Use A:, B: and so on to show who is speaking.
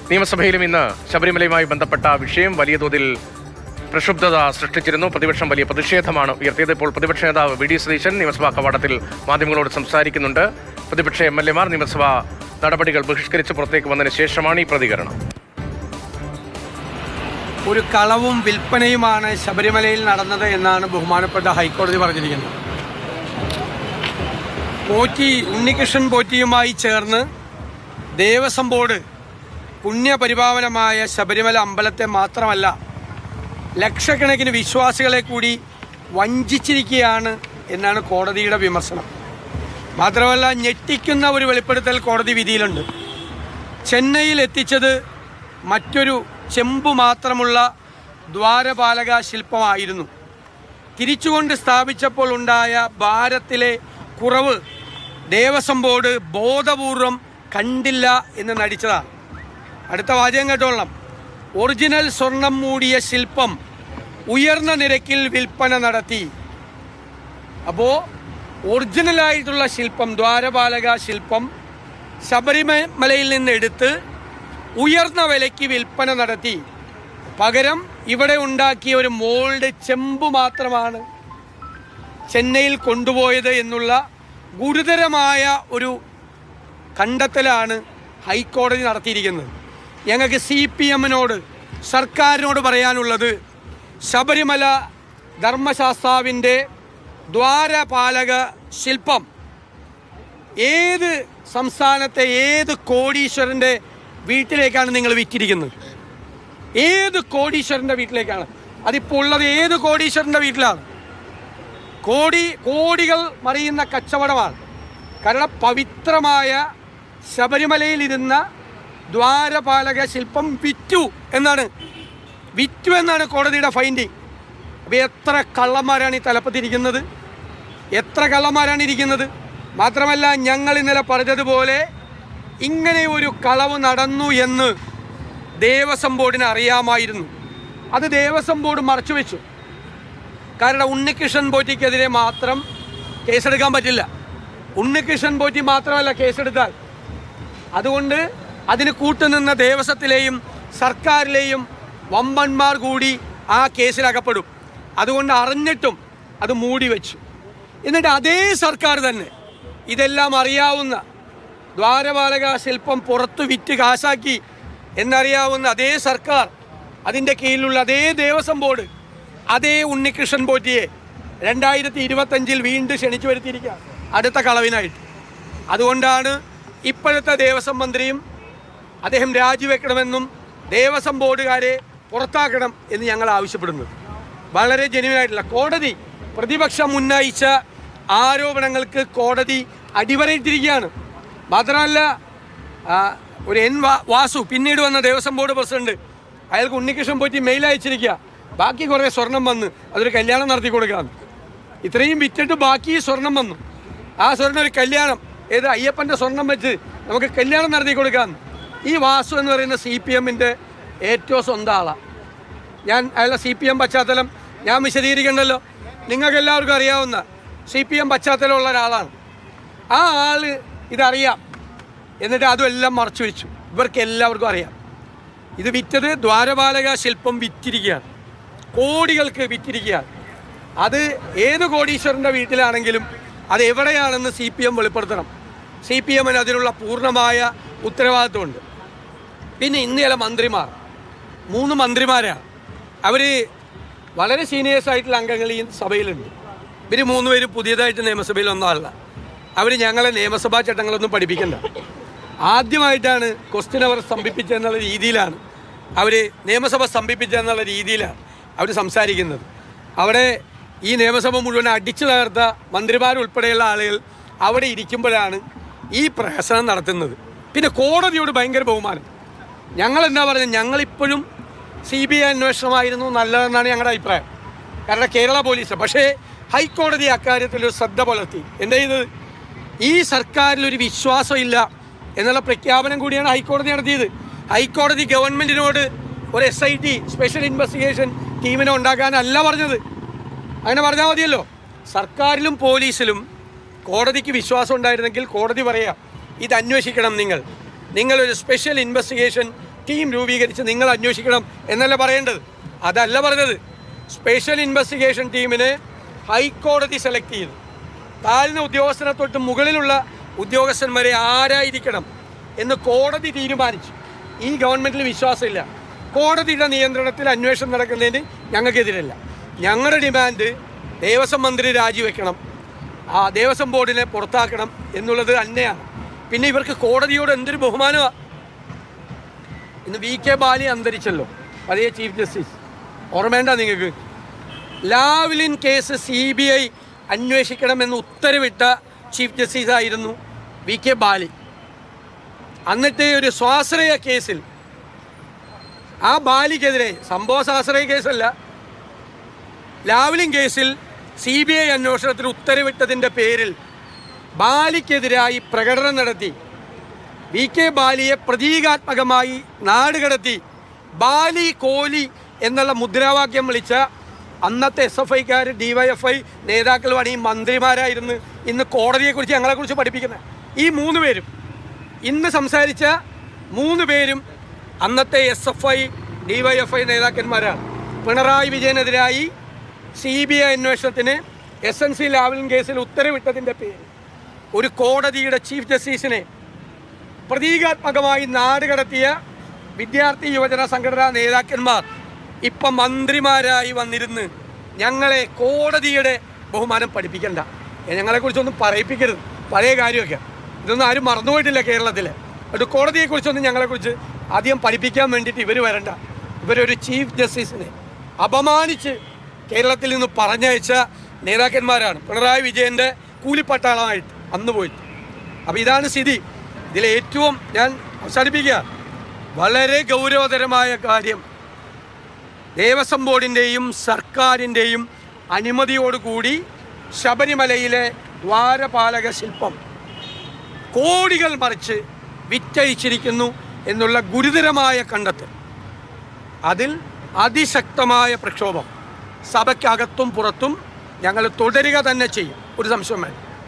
A: നിയമസഭയിലും ഇന്ന് ശബരിമലയുമായി ബന്ധപ്പെട്ട വിഷയം വലിയ തോതിൽ പ്രക്ഷുബ്ധത സൃഷ്ടിച്ചിരുന്നു. പ്രതിപക്ഷം വലിയ പ്രതിഷേധമാണ് ഉയർത്തിയത്. ഇപ്പോൾ പ്രതിപക്ഷ നേതാവ് വി ഡി സതീശൻ നിയമസഭാ കവാടത്തിൽ മാധ്യമങ്ങളോട് സംസാരിക്കുന്നുണ്ട്. പ്രതിപക്ഷ എംഎൽഎമാർ നിയമസഭാ നടപടികൾ ബഹിഷ്കരിച്ച് പുറത്തേക്ക് വന്നതിന് ശേഷമാണ് ഈ പ്രതികരണം.
B: ഒരു കളവും വിൽപ്പനയുമാണ് ശബരിമലയിൽ നടന്നത് എന്നാണ് ബഹുമാനപ്പെട്ട ഹൈക്കോടതി പറഞ്ഞിരിക്കുന്നത്. ഉണ്ണികൃഷ്ണൻ പോറ്റിയുമായി ചേർന്ന് ദേവസ്വം ബോർഡ് പുണ്യപരിപാവനമായ ശബരിമല അമ്പലത്തെ മാത്രമല്ല ലക്ഷക്കണക്കിന് വിശ്വാസികളെ കൂടി വഞ്ചിച്ചിരിക്കുകയാണ് എന്നാണ് കോടതിയുടെ വിമർശനം. മാത്രമല്ല, ഞെട്ടിക്കുന്ന ഒരു വെളിപ്പെടുത്തൽ കോടതി വിധിയിലുണ്ട്. ചെന്നൈയിൽ എത്തിച്ചത് മറ്റൊരു ചെമ്പു മാത്രമുള്ള ദ്വാരപാലക ശില്പമായിരുന്നു. തിരിച്ചുകൊണ്ട് സ്ഥാപിച്ചപ്പോൾ ഉണ്ടായ ഭാരത്തിലെ കുറവ് ദേവസ്വം ബോർഡ് ബോധപൂർവം കണ്ടില്ല എന്ന് നടിച്ചതാണ്. അടുത്ത വാചകം കേട്ടോളണം. ഒറിജിനൽ സ്വർണം മൂടിയ ശില്പം ഉയർന്ന നിരക്കിൽ വിൽപ്പന നടത്തി. അപ്പോൾ ഒറിജിനലായിട്ടുള്ള ശില്പം, ദ്വാരപാലക ശില്പം ശബരിമലയിൽ നിന്ന് എടുത്ത് ഉയർന്ന വിലയ്ക്ക് വിൽപ്പന നടത്തി. പകരം ഇവിടെ ഉണ്ടാക്കിയ ഒരു മോൾഡ് ചെമ്പ് മാത്രമാണ് ചെന്നൈയിൽ കൊണ്ടുപോയത് എന്നുള്ള ഗുരുതരമായ ഒരു കണ്ടെത്തലാണ് ഹൈക്കോടതി നടത്തിയിരിക്കുന്നത്. ഞങ്ങൾക്ക് CPM-നോട്, സർക്കാരിനോട് പറയാനുള്ളത്, ശബരിമല ധർമ്മശാസ്താവിൻ്റെ ദ്വാരപാലക ശില്പം ഏത് സംസ്ഥാനത്തെ ഏത് കോടീശ്വരൻ്റെ വീട്ടിലേക്കാണ് നിങ്ങൾ വിറ്റിരിക്കുന്നത്? ഏത് കോടീശ്വരൻ്റെ വീട്ടിലേക്കാണ്? അതിപ്പോൾ ഉള്ളത് ഏത് കോടീശ്വരൻ്റെ വീട്ടിലാണ്? കോടികൾ മറിയുന്ന കച്ചവടമാണ്. കാരണം പവിത്രമായ ശബരിമലയിലിരുന്ന ദ്വാരപാലക ശില്പം വിറ്റു എന്നാണ് കോടതിയുടെ ഫൈൻഡിങ്. അപ്പോൾ എത്ര കള്ളന്മാരാണ് ഈ തലപ്പത്തിരിക്കുന്നത്? എത്ര കള്ളന്മാരാണ് ഇരിക്കുന്നത്? മാത്രമല്ല, ഞങ്ങൾ ഇന്നലെ പറഞ്ഞതുപോലെ ഇങ്ങനെ ഒരു കളവ് നടന്നു എന്ന് ദേവസ്വം ബോർഡിന് അറിയാമായിരുന്നു. അത് ദേവസ്വം ബോർഡ് മറച്ചുവെച്ചു. കാരണം ഉണ്ണികൃഷ്ണൻ പോറ്റിക്കെതിരെ മാത്രം കേസെടുക്കാൻ പറ്റില്ല. ഉണ്ണികൃഷ്ണൻ പോറ്റി മാത്രമല്ല കേസെടുത്താൽ. അതുകൊണ്ട് അതിന് കൂട്ടുനിന്ന ദേവസ്വത്തിലെയും സർക്കാരിലെയും വമ്പന്മാർ കൂടി ആ കേസിലകപ്പെടും. അതുകൊണ്ട് അറിഞ്ഞിട്ടും അത് മൂടി വെച്ചു. എന്നിട്ട് അതേ സർക്കാർ തന്നെ ഇതെല്ലാം അറിയാവുന്ന ദ്വാരപാലക ശില്പം പുറത്ത് വിറ്റ് കാശാക്കി എന്നറിയാവുന്ന അതേ സർക്കാർ, അതിൻ്റെ കീഴിലുള്ള അതേ ദേവസ്വം ബോർഡ് അതേ ഉണ്ണികൃഷ്ണൻ പോറ്റിയെ 2025 വീണ്ടും ക്ഷണിച്ചു വരുത്തിയിരിക്കുക അടുത്ത കളവിനായിട്ട്. അതുകൊണ്ടാണ് ഇപ്പോഴത്തെ ദേവസ്വം മന്ത്രിയും അദ്ദേഹം രാജിവെക്കണമെന്നും ദേവസ്വം ബോർഡുകാരെ പുറത്താക്കണം എന്ന് ഞങ്ങൾ ആവശ്യപ്പെടുന്നത്. വളരെ ജെന്യുവനായിട്ടുള്ള കോടതി പ്രതിപക്ഷം ഉന്നയിച്ച ആരോപണങ്ങൾക്ക് കോടതി അടിവരയിട്ടിരിക്കുകയാണ്. മാത്രമല്ല, ഒരു വാസു പിന്നീട് വന്ന ദേവസ്വം ബോർഡ് പ്രസിഡന്റ്, അയാൾക്ക് ഉണ്ണികൃഷ്ണൻ പോറ്റി മെയിൽ അയച്ചിരിക്കുക, ബാക്കി കുറേ സ്വർണം വന്ന് അതൊരു കല്യാണം നടത്തി കൊടുക്കാമെന്ന്. ഇത്രയും വിറ്റിട്ട് ബാക്കി സ്വർണം വന്നു. ആ സ്വർണ്ണം ഒരു കല്യാണം, ഏത് അയ്യപ്പൻ്റെ സ്വർണം വെച്ച് നമുക്ക് കല്യാണം നടത്തി കൊടുക്കാമെന്ന്. ഈ വാസു എന്ന് പറയുന്ന CPM-ൻ്റെ ഏറ്റവും സ്വന്തം ആളാണ്. ഞാൻ അയാളുടെ CPM പശ്ചാത്തലം ഞാൻ വിശദീകരിക്കണ്ടല്ലോ, നിങ്ങൾക്ക് എല്ലാവർക്കും അറിയാവുന്ന CPM പശ്ചാത്തലമുള്ള ഒരാളാണ്. ആ ആൾ ഇതറിയാം. എന്നിട്ട് അതുമെല്ലാം മറച്ചു വെച്ചു. ഇവർക്ക് എല്ലാവർക്കും അറിയാം ഇത് വിറ്റത് ദ്വാരപാലക ശില്പം വിറ്റിരിക്കുകയാണ്, കോടികൾക്ക് വിറ്റിരിക്കുകയാണ്. അത് ഏത് കോടീശ്വരൻ്റെ വീട്ടിലാണെങ്കിലും അത് എവിടെയാണെന്ന് CPM വെളിപ്പെടുത്തണം. CPM-ന് അതിനുള്ള പൂർണ്ണമായ ഉത്തരവാദിത്വമുണ്ട്. പിന്നെ ഇന്നലെ മന്ത്രിമാർ 3 മന്ത്രിമാരാണ്. അവർ വളരെ സീനിയേഴ്സായിട്ടുള്ള അംഗങ്ങൾ ഈ സഭയിലുണ്ട്. ഇവർ 3 പേരും പുതിയതായിട്ട് നിയമസഭയിൽ ഒന്നുമല്ല. അവർ ഞങ്ങളെ നിയമസഭാ ചട്ടങ്ങളൊന്നും പഠിപ്പിക്കണ്ട. ആദ്യമായിട്ടാണ് ക്വസ്റ്റ്യൻ അവർ സ്തംഭിപ്പിച്ചെന്നുള്ള രീതിയിലാണ് നിയമസഭ സ്തംഭിപ്പിച്ചെന്നുള്ള രീതിയിലാണ് അവർ സംസാരിക്കുന്നത്. അവിടെ ഈ നിയമസഭ മുഴുവൻ അടിച്ചു തകർത്ത മന്ത്രിമാരുൾപ്പെടെയുള്ള ആളുകൾ അവിടെ ഇരിക്കുമ്പോഴാണ് ഈ പ്രഹസനം നടത്തുന്നത്. പിന്നെ കോടതിയോട് ഭയങ്കര ബഹുമാനം. ഞങ്ങളെന്താ പറയുന്നത്, ഞങ്ങളിപ്പോഴും CBI അന്വേഷണമായിരുന്നു നല്ലതെന്നാണ് ഞങ്ങളുടെ അഭിപ്രായം. കാരണം കേരള പോലീസ്, പക്ഷേ ഹൈക്കോടതി അക്കാര്യത്തിലൊരു ശ്രദ്ധ പുലർത്തി. എന്താ ചെയ്തത്? ഈ സർക്കാരിലൊരു വിശ്വാസമില്ല എന്നുള്ള പ്രഖ്യാപനം കൂടിയാണ് ഹൈക്കോടതി നടത്തിയത്. ഹൈക്കോടതി ഗവൺമെൻറ്റിനോട് ഒരു SIT സ്പെഷ്യൽ ഇൻവെസ്റ്റിഗേഷൻ ടീമിനെ ഉണ്ടാക്കാനല്ല പറഞ്ഞത്. അങ്ങനെ പറഞ്ഞാൽ മതിയല്ലോ. സർക്കാരിലും പോലീസിലും കോടതിക്ക് വിശ്വാസം ഉണ്ടായിരുന്നെങ്കിൽ കോടതി പറയാം, ഇത് അന്വേഷിക്കണം, നിങ്ങളൊരു സ്പെഷ്യൽ ഇൻവെസ്റ്റിഗേഷൻ ടീം രൂപീകരിച്ച് നിങ്ങൾ അന്വേഷിക്കണം എന്നല്ല പറയേണ്ടത്. അതല്ല പറഞ്ഞത്. സ്പെഷ്യൽ ഇൻവെസ്റ്റിഗേഷൻ ടീമിനെ ഹൈക്കോടതി സെലക്ട് ചെയ്തു. താഴ്ന്ന ഉദ്യോഗസ്ഥനെ തൊട്ട് മുകളിലുള്ള ഉദ്യോഗസ്ഥന്മാരെ ആരായിരിക്കണം എന്ന് കോടതി തീരുമാനിച്ചു. ഈ ഗവൺമെൻറ്റിൽ വിശ്വാസമില്ല. കോടതിയുടെ നിയന്ത്രണത്തിൽ അന്വേഷണം നടക്കുന്നതിന് ഞങ്ങൾക്കെതിരല്ല. ഞങ്ങളുടെ ഡിമാൻഡ് ദേവസ്വം മന്ത്രി രാജിവെക്കണം, ആ ദേവസ്വം ബോർഡിനെ പുറത്താക്കണം എന്നുള്ളത് തന്നെയാണ്. പിന്നെ ഇവർക്ക് കോടതിയോട് എന്തൊരു ബഹുമാനമാണ്. ഇന്ന് VK ബാലി അന്തരിച്ചല്ലോ, പഴയ ചീഫ് ജസ്റ്റിസ്. ഓർമ്മേണ്ട നിങ്ങൾക്ക്? ലാവ്ലിൻ കേസ് CBI അന്വേഷിക്കണമെന്ന് ഉത്തരവിട്ട ചീഫ് ജസ്റ്റിസ് ആയിരുന്നു VK ബാലി. എന്നിട്ട് ഒരു സ്വാശ്രയ കേസിൽ ആ ബാലിക്കെതിരെ, സംഭവ സ്വാശ്രയ കേസല്ല, ലാവ്ലിൻ കേസിൽ CBI അന്വേഷണത്തിന് ഉത്തരവിട്ടതിൻ്റെ പേരിൽ ബാലിക്കെതിരായി പ്രകടനം നടത്തി VK ബാലിയെ പ്രതീകാത്മകമായി നാടുകടത്തി ബാലി കോലി എന്നുള്ള മുദ്രാവാക്യം വിളിച്ച അന്നത്തെ SFIക്കാർ, DYFI നേതാക്കളുമാണ് ഈ മന്ത്രിമാരായിരുന്നു ഇന്ന് കോടതിയെക്കുറിച്ച് ഞങ്ങളെക്കുറിച്ച് പഠിപ്പിക്കുന്നത്. ഈ 3 പേരും ഇന്ന് സംസാരിച്ച 3 പേരും അന്നത്തെ SFI DYFI നേതാക്കന്മാരാണ്. പിണറായി വിജയനെതിരായി CBI അന്വേഷണത്തിന് SNC ലാവ്ലിൻ കേസിൽ ഉത്തരവിട്ടതിൻ്റെ പേരിൽ ഒരു കോടതിയുടെ ചീഫ് ജസ്റ്റിസിനെ പ്രതീകാത്മകമായി നാടുകടത്തിയ വിദ്യാർത്ഥി യുവജന സംഘടനാ നേതാക്കന്മാർ ഇപ്പം മന്ത്രിമാരായി വന്നിരുന്ന് ഞങ്ങളെ കോടതിയുടെ ബഹുമാനം പഠിപ്പിക്കണ്ട, ഞങ്ങളെക്കുറിച്ചൊന്നും പറയിപ്പിക്കരുത്. പഴയ കാര്യമൊക്കെ ഇതൊന്നും ആരും മറന്നുപോയിട്ടില്ല കേരളത്തിൽ. ഒരു കോടതിയെക്കുറിച്ചൊന്നും ഞങ്ങളെക്കുറിച്ച് ആദ്യം പഠിപ്പിക്കാൻ വേണ്ടിയിട്ട് ഇവർ വരണ്ട. ഇവരൊരു ചീഫ് ജസ്റ്റിസിനെ അപമാനിച്ച് കേരളത്തിൽ നിന്ന് പറഞ്ഞയച്ച നേതാക്കന്മാരാണ്. പിണറായി വിജയൻ്റെ കൂലിപ്പട്ടാളമായിട്ട് അന്ന് പോയിട്ട്. അപ്പോൾ ഇതാണ് സ്ഥിതി. ഇതിലേറ്റവും ഞാൻ അവസാനിപ്പിക്കുക, വളരെ ഗൗരവതരമായ കാര്യം, ദേവസ്വം ബോർഡിൻ്റെയും സർക്കാരിൻ്റെയും അനുമതിയോടുകൂടി ശബരിമലയിലെ ദ്വാരപാലക ശില്പം കോടികൾ മറിച്ച് വിറ്റഴിച്ചിരിക്കുന്നു എന്നുള്ള ഗുരുതരമായ കണ്ടെത്തൽ. അതിൽ അതിശക്തമായ പ്രക്ഷോഭം സഭയ്ക്കകത്തും പുറത്തും ഞങ്ങൾ തുടരുക തന്നെ ചെയ്യും, ഒരു സംശയം വേണ്ട.